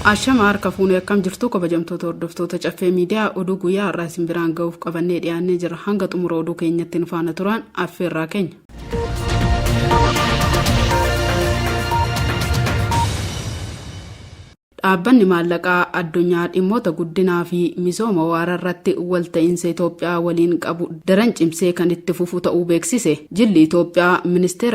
Ashama harka fuunee akkam jirtu kabajamtoota hordoftoota caffee miidiyaa oduu guyyaa har'aa isin biraan ga'uuf qabannee dhiyaannee jira. Hanga xumura oduu keenyatti nu faana turan affeerraa keenya. Dhaabbanni maallaqaa addunyaa dhimmoota guddinaa fi misooma waaraa irratti walta'iinsa Itoophiyaa waliin qabu daran cimsee kan itti fufu ta'uu beeksise. Jilli Itoophiyaa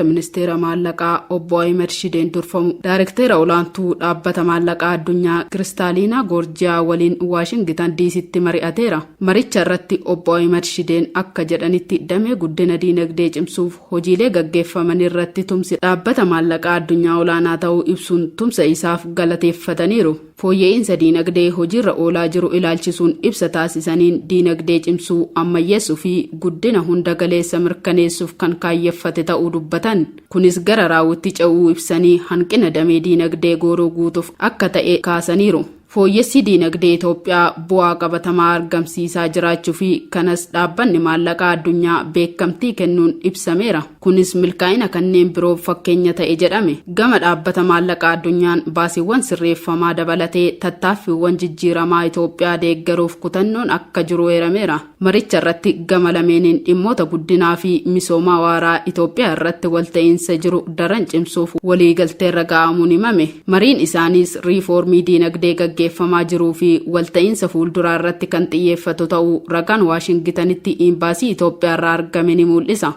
ministeera maallaqaa obbo Ahmed Shideen durfamu daayirektera olaantuu dhaabbata maallaqaa addunyaa Kiristaaliinaa Goorjiyaa waliin Waashingitan diisitti mari'ateera. Maricha irratti obbo Ahmed Shideen akka jedhanitti damee guddina diinagdee cimsuuf hojiilee gaggeeffaman irratti tumsi dhaabbata maallaqaa addunyaa olaanaa ta'uu ibsuun tumsa isaaf galateeffatanii fooyya'insa diinagdee hojiirra oolaa jiru ilaalchisuun ibsa taasisaniin diinagdee cimsuu ammayyeessuu fi guddina hunda galeessa mirkaneessuuf kan kaayyeffate ta'uu dubbatan. Kunis gara raawwitti ce'uu ibsanii hanqina damee diinagdee gooruu guutuuf akka ta'e kaasaniiru. Fooyyessi diinagdee Itoophiyaa bu'aa qabatamaa argamsiisaa jiraachuu fi kanas dhaabbanni maallaqaa addunyaa beekamtii kennuun ibsameera. Kunis milkaa'ina kanneen biroof fakkeenya ta'e jedhame. Gama dhaabbata maallaqaa addunyaan baasiiwwan sirreeffamaa dabalatee tattaaffiiwwan jijjiiramaa Itoophiyaa deeggaruuf kutannoon akka jiru eerameera. Maricha irratti gama lameeniin dhimmoota guddinaa fi misoomaa waaraa Itoophiyaa irratti walta'iinsa jiru daran cimsuuf waliigalteerra ga'amuun himame. Mariin isaaniis riifoormii diinagdee gaggeeffamaa jiruu fi walta'iinsa fuulduraa irratti kan xiyyeeffatu ta'uu ragaan Waashingitanitti imbaasii Itoophiyaa irraa argame ni mul'isa.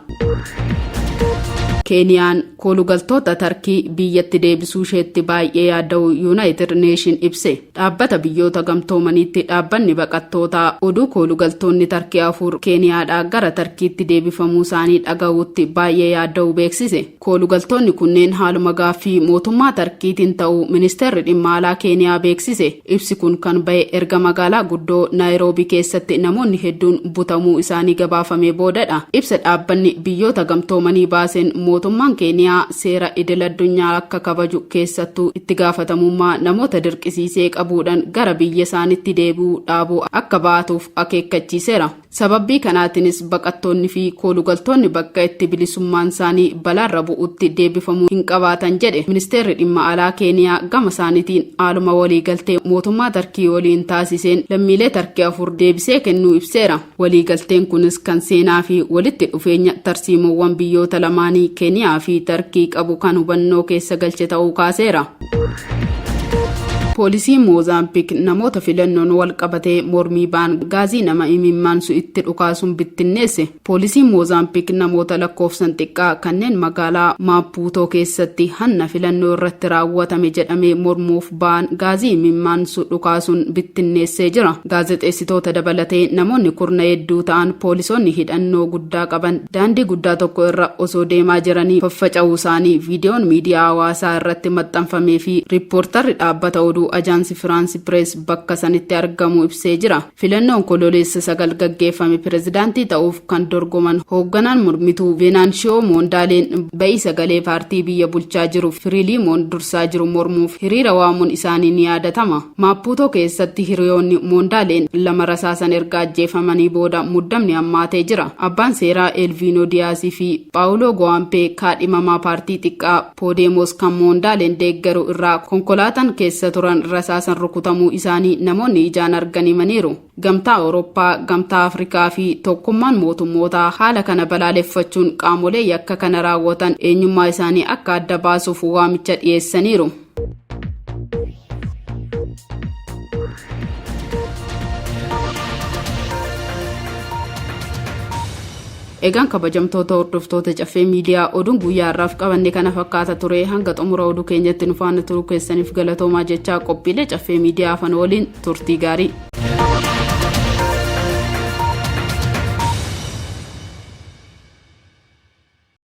Keeniyaan koolugaltoota Tarkii biyyatti deebisuu isheetti baay'ee yaadda'u Yuunaayitid Neeshin ibse. Dhaabbata biyyoota gamtoomaniitti dhaabbanni baqattootaa oduu koolugaltoonni Tarkii 4 Keeniyaadhaa gara Tarkiitti deebifamuu isaanii dhaga'uutti baay'ee yaadda'u beeksise. Koolugaltoonni kunneen haaluma gaaffii mootummaa Tarkiitiin ta'uu ministeerri dhimma alaa Keeniyaa beeksise. Ibsi kun kan ba'e erga magaalaa guddoo Naayiroobii keessatti namoonni hedduun butamuu isaanii gabaafamee boodadha. Ibsa dhaabbanni biyyoota gamtoomanii baaseen mootummaan Keeniyaa seera idil addunyaa akka kabaju keessattuu itti gaafatamummaa namoota dirqisiisee qabuudhaan gara biyya isaaniitti deebi'uu dhaabuu akka baatuuf akeekkachiiseera. Sababbii kanaatiinis baqattoonni fi koolugaltoonni bakka itti bilisummaan isaanii balaarra bu'utti deebifamuu hin qabaatan jedhe. Ministeerri dhimma alaa Keeniyaa gama isaaniitiin haaluma waliigaltee mootummaa Tarkii waliin taasiseen lammiilee Tarkii 4 deebisee kennuu ibseera. Waliigalteen kunis kan seenaa fi walitti dhufeenya tarsiimoowwan biyyoota lamaanii Keeniyaa fi Tarkii qabu kan hubannoo keessa galche ta'uu kaaseera. Poolisiin Moozaambiik namoota filannoon wal qabatee mormii ba'an gaazii nama imimmaansu itti dhukaasuun bittinneesse. Poolisiin Moozaambiik namoota lakkoofsan xiqqaa kanneen magaalaa Maapuutoo keessatti hanna filannoo irratti raawwatame jedhamee mormuuf ba'an gaazii imimmaansu dhukaasuun bittinneessee jira. Gaazexeessitoota dabalatee namoonni kurna hedduu ta'an poolisoonni hidhannoo guddaa qaban daandii guddaa tokko irra osoo deemaa jiranii faffaca'uu isaanii viidiyoon miidiyaa hawaasaa irratti maxxanfamee fi riippoortarri dhaabbata oduu ajaansi Firaansi Pirees bakka sanitti argamu ibsee jira. Filannoon kololeessa 9 gaggeeffame pirezidaantii ta'uuf kan dorgoman hoogganaan mormituu Veenaanshiyoo Moondaaleen ba'ii sagalee paartii biyya bulchaa jiru Firiilimoon dursaa jiru mormuuf hiriira waamuun isaanii ni yaadatama. Maapuutoo keessatti hiriyoonni Moondaaleen 2 rasaasan erga ajjeefamanii booda muddamni hammaatee jira. Abbaan seeraa Elviinoo Diyaasii fi Paawuloo Go'aampee kaadhimamaa paartii xiqqaa Poodeemos kan Moondaaleen deeggaru irraa konkolaataan keessa turan rasaasan rukutamuu isaanii namoonni ijaan arganimaniiru. Gamtaa Awurooppaa, Gamtaa Afrikaa fi tokkummaan mootummootaa haala kana balaaleffachuun qaamolee yakka kana raawwatan eenyummaa isaanii akka adda baasuuf waamicha dhiyeessaniiru. Egaan kabajamtoota hordoftoota caffee miidiyaa oduun guyyaa har'aaf qabanne kana fakkaata ture. Hanga xumura oduu keenyatti nu faana turuu keessaniif galatoomaa jechaa qophiilee caffee miidiyaa afaan waliin turtii gaarii.